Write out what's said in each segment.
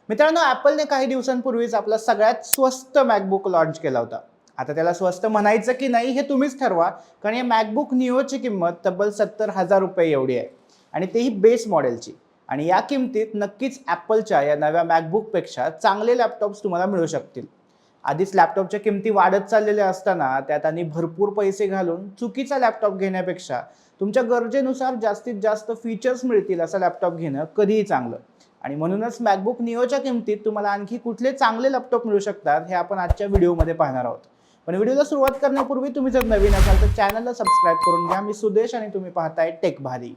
मित्रांनो, ॲपलने काही दिवसांपूर्वीच आपला सगळ्यात स्वस्त मॅकबुक लॉन्च केला होता. आता त्याला स्वस्त म्हणायचं की नाही हे तुम्हीच ठरवा, कारण या मॅकबुक निओची किंमत तब्बल 70,000 रुपये एवढी आहे आणि तेही बेस मॉडेलची. आणि या किमतीत नक्कीच ॲपलच्या या नव्या मॅकबुकपेक्षा चांगले लॅपटॉप्स तुम्हाला मिळू शकतील. आधीच लॅपटॉपच्या किमती वाढत चाललेल्या असताना त्यात आणि भरपूर पैसे घालून चुकीचा लॅपटॉप घेण्यापेक्षा तुमच्या गरजेनुसार जास्तीत जास्त फीचर्स मिळतील असा लॅपटॉप घेणं कधीही चांगलं. आणि म्हणूनच मॅकबुक निओच्या किमतीत तुम्हाला आणखी कुठले चांगले लॅपटॉप मिळू शकतात हे आपण आजच्या व्हिडिओमध्ये पाहणार आहोत. पण व्हिडिओला सुरुवात करण्यापूर्वी तुम्ही जर नवीन असाल तर चॅनलला सबस्क्राईब करून घ्या. मी सुदेश आणि तुम्ही पाहताय टेक भारी.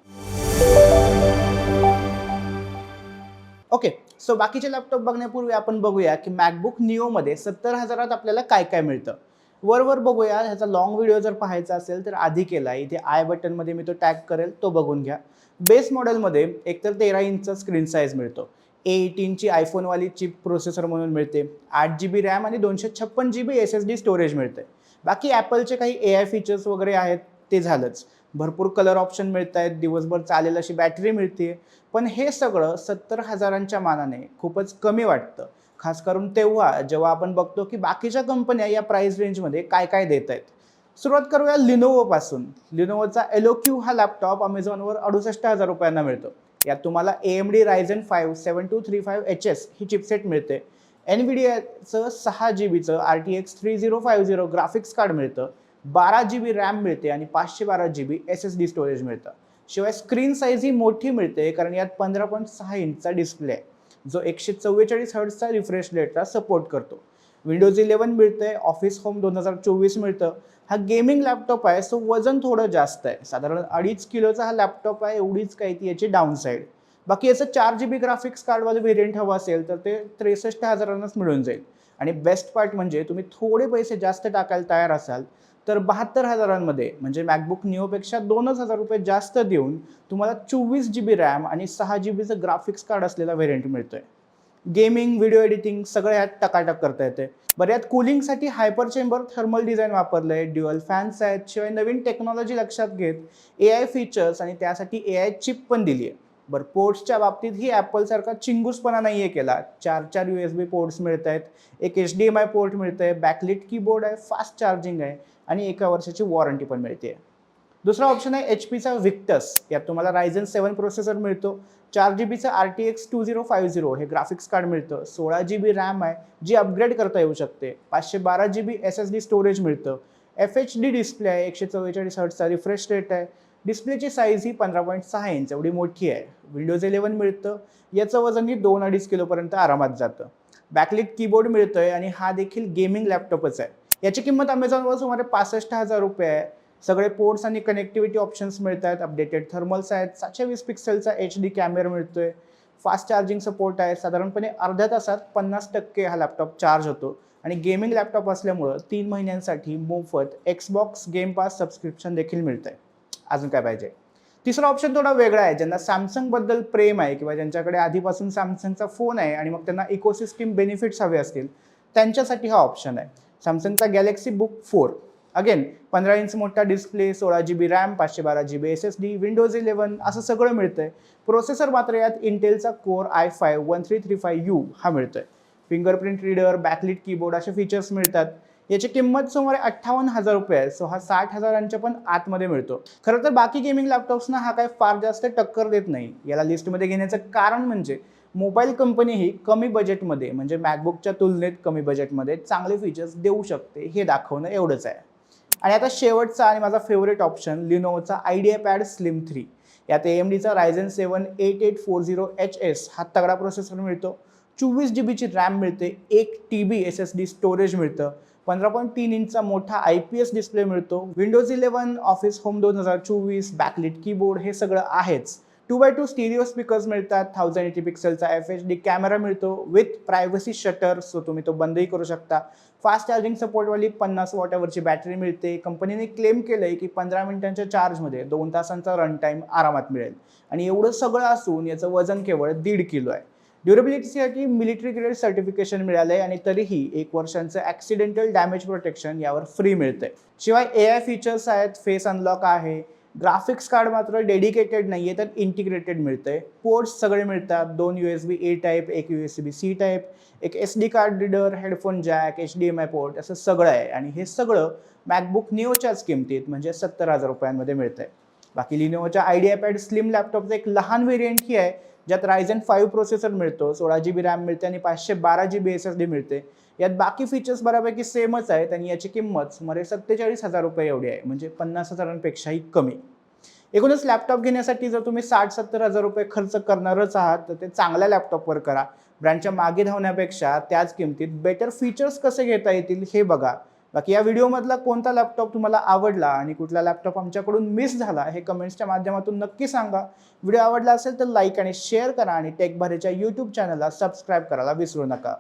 ओके, सो बाकीचे लॅपटॉप बघण्यापूर्वी आपण बघूया की मॅकबुक निओमध्ये 70,000 आपल्याला काय काय मिळतं. वर बघूया. ह्याचा लॉंग व्हिडिओ जर पाहायचा असेल तर आधी केला, इथे आय बटनमध्ये मी तो टॅग करेल, तो बघून घ्या. बेस मॉडेलमध्ये एकतर 13 इंचचा स्क्रीन साईज मिळतो. A18ची आयफोनवाली चिप प्रोसेसर म्हणून मिळते. 8 GB रॅम आणि 256 GB SSD स्टोरेज मिळते. बाकी ॲपलचे काही AI फीचर्स वगैरे आहेत ते झालंच. भरपूर कलर ऑप्शन मिळत आहेत, दिवसभर चालेल अशी बॅटरी मिळते. पण हे सगळं 70,000च्या मानाने खूपच कमी वाटतं. खास करून तेव्हा जेव्हा आपण बघतो की बाकीच्या कंपन्या या प्राइस रेंजमध्ये काय काय देत आहेत. सुरुवात करूया लिनोवोपासून. लिनोवोचा एलोक्यू हा लॅपटॉप अमेझॉनवर 68,000 रुपयांना मिळतो. यात तुम्हाला AMD Ryzen 5 7235HS ही चिपसेट मिळते. NVIDIAचं 6 GB RTX 3050 ग्राफिक्स कार्ड मिळतं. 12 GB रॅम मिळते आणि 512 GB SSD स्टोरेज मिळतं. शिवाय स्क्रीन साईज ही मोठी मिळते, कारण यात 15.6 इंचचा डिस्प्ले आहे, जो 144 हर्ट्झचा रिफ्रेश रेटचा सपोर्ट करतो. विंडोज 11 मिळते. ऑफिस होम 2024 मिळतं. हा गेमिंग लॅपटॉप आहे, सो वजन थोडं जास्त आहे. साधारण 2.5 किलोचा हा लॅपटॉप आहे, एवढीच काही ती याची डाऊन साईड. बाकी याचं 4 GB ग्राफिक्स कार्डवालं व्हेरियंट हवं असेल तर ते 63,000 मिळून जाईल. आणि बेस्ट पार्ट म्हणजे तुम्ही थोडे पैसे जास्त टाकायला तयार असाल तर 72,000 म्हणजे मॅकबुक निओपेक्षा 2,000 रुपये जास्त देऊन तुम्हाला 24 GB रॅम आणि 6 GB ग्राफिक्स कार्ड असलेला व्हेरियंट मिळतोय. गेमिंग, व्हिडिओ एडिटिंग सगळं यात टकाटक करता येते. बरं, यात कूलिंगसाठी हायपर चेंबर थर्मल डिझाईन वापरलंय, ड्युअल फॅन्स आहेत. शिवाय नवीन टेक्नॉलॉजी लक्षात घेत AI फीचर्स आणि त्यासाठी AI चिप पण दिली आहे. बरं, पोर्ट्सच्या बाबतीत ही ॲपलसारखा चिंगूसपणा नाही आहे केला. 4 USB पोर्ट्स मिळत आहेत, एक HDMI पोर्ट मिळतंय, बॅकलिट कीबोर्ड आहे, फास्ट चार्जिंग आहे आणि 1 वर्षाची वॉरंटी पण मिळते. दुसरा ऑप्शन आहे HPचा व्हिक्टस. यात तुम्हाला Ryzen 7 प्रोसेसर मिळतो. 4 GB RTX 2050 हे ग्राफिक्स कार्ड मिळतं. 16 GB रॅम आहे, जी अपग्रेड करता येऊ शकते. 512 GB SSD स्टोरेज मिळतं. FHD डिस्प्ले आहे, 144 हर्ट्झचा रिफ्रेश रेट आहे. डिस्प्लेची साईज ही 15.6 इंच एवढी मोठी आहे. विंडोज 11 मिळतं. याचं वजन ही 2-2.5 किलोपर्यंत आरामात जातं. बॅकलिट कीबोर्ड मिळतोय आणि हा देखील गेमिंग लॅपटॉपच आहे. याची किंमत अमेझॉनवर सुमारे 65,000 रुपये आहे. सगळे पोर्ट्स आणि कनेक्टिव्हिटी ऑप्शन्स मिळत आहेत. अपडेटेड थर्मल्स आहेत. 720 पिक्सेलचा HD कॅमेरा मिळतोय. फास्ट चार्जिंग सपोर्ट आहे. साधारणपणे अर्ध्या तासात 50% हा लॅपटॉप चार्ज होतो. आणि गेमिंग लॅपटॉप असल्यामुळं 3 महिन्यांसाठी मोफत Xbox गेम पास सबस्क्रिप्शन देखील मिळतंय. अजून काय पाहिजे? तिसरा ऑप्शन थोडा वेगळा आहे. ज्यांना सॅमसंगबद्दल प्रेम आहे किंवा ज्यांच्याकडे आधीपासून सॅमसंगचा फोन आहे आणि मग त्यांना इकोसिस्टम बेनिफिट्स हवे असतील, त्यांच्यासाठी हा ऑप्शन आहे. सॅमसंगचा गॅलेक्सी बुक 4. अगेन 15 इंच मोठा display, 16 GB RAM, 512 GB SSD, Windows 11 असं सगळं मिळतंय. प्रोसेसर मात्र यात इंटेलचा कोर i5-1335U हा मिळतोय. फिंगरप्रिंट रीडर, बॅकलिट कीबोर्ड असे फीचर्स मिळतात. याची किंमत सुमारे 58,000 रुपये आहे. सो हा 60,000च्या पण आतमध्ये मिळतो. खरं तर बाकी गेमिंग लॅपटॉप्सना हा काय फार जास्त टक्कर देत नाही. याला लिस्टमध्ये घेण्याचं कारण म्हणजे मोबाईल कंपनी ही कमी बजेटमध्ये, म्हणजे मॅकबुकच्या तुलनेत कमी बजेटमध्ये चांगले फीचर्स देऊ शकते हे दाखवणं एवढंच आहे. आणि आता शेवटचा आणि माझा फेवरेट ऑप्शन लिनोवोचा IdeaPad Slim 3. यात AMDचा Ryzen 7 8840HS हा तगडा प्रोसेसर मिळतो. 24 GB रॅम मिळते. 1 TB SSD स्टोरेज मिळतं. 15.3 इंचचा मोठा IPS डिस्प्ले मिळतो. विंडोज 11, ऑफिस होम 2024, बॅकलिट कीबोर्ड हे सगळं आहेच. 2x2 स्टिरिओ स्पीकर्स मिळतात. 1080 पिक्सेलचा FHD कॅमेरा मिळतो विथ प्रायव्हसी शटर, सो तुम्ही तो बंदही करू शकता. फास्ट चार्जिंग सपोर्टवाली 50 वॉटवरची बॅटरी मिळते. कंपनीने क्लेम केलंय की 15 मिनिटांच्या चार्जमध्ये 2 तासांचा रन टाईम आरामात मिळेल. आणि एवढं सगळं असून याचं वजन केवळ 1.5 किलो आहे. ड्युरेबिलिटीसाठी मिलिटरी ग्रेड सर्टिफिकेशन मिळालंय आणि तरीही 1 वर्षांचं ॲक्सिडेंटल डॅमेज प्रोटेक्शन यावर फ्री मिळतंय. शिवाय AI फीचर्स आहेत. फेस अनलॉक आहे, ग्राफिक्स कार्ड मात्र डेडिकेटेड नाही आहे तर इंटिग्रेटेड मिळतंय. पोर्ट्स सगळे मिळतात. 2 USB A टाईप, एक USB C टाईप, एक SD card reader, headphone jack, HDMI port असं सगळं आहे आणि हे सगळं मॅकबुक निओच्याच किमतीत म्हणजे 70,000 रुपयांमध्ये मिळतंय. बाकी लिनोव्होच्या आयडियापॅड स्लिम लॅपटॉपचं एक लहान व्हेरियंट ही आहे ज्यात Ryzen 5 प्रोसेसर मिळतो, 16 GB रॅम मिळते आणि 512 GB SSD मिळते. यात बाकी फीचर्स बऱ्यापैकी सेमच आहेत आणि याची किंमत सुमारे 47,000 रुपये एवढी आहे म्हणजे 50,000पेक्षाही कमी. एकूणच लॅपटॉप घेण्यासाठी जर तुम्ही 60-70,000 रुपये खर्च करणारच आहात तर ते चांगल्या लॅपटॉपवर करा. ब्रँडच्या मागे धावण्यापेक्षा त्याच किमतीत बेटर फीचर्स कसे घेता येतील हे बघा. बाकी या व्हिडिओमधला कोणता लॅपटॉप तुम्हाला आवडला आणि कुठला लॅपटॉप आमच्याकडून मिस झाला हे कमेंट्सच्या माध्यमातून नक्की सांगा. व्हिडिओ आवडला असेल तर लाईक आणि शेअर करा आणि टेकभारेच्या YouTube चॅनलला सबस्क्राईब करायला विसरू नका.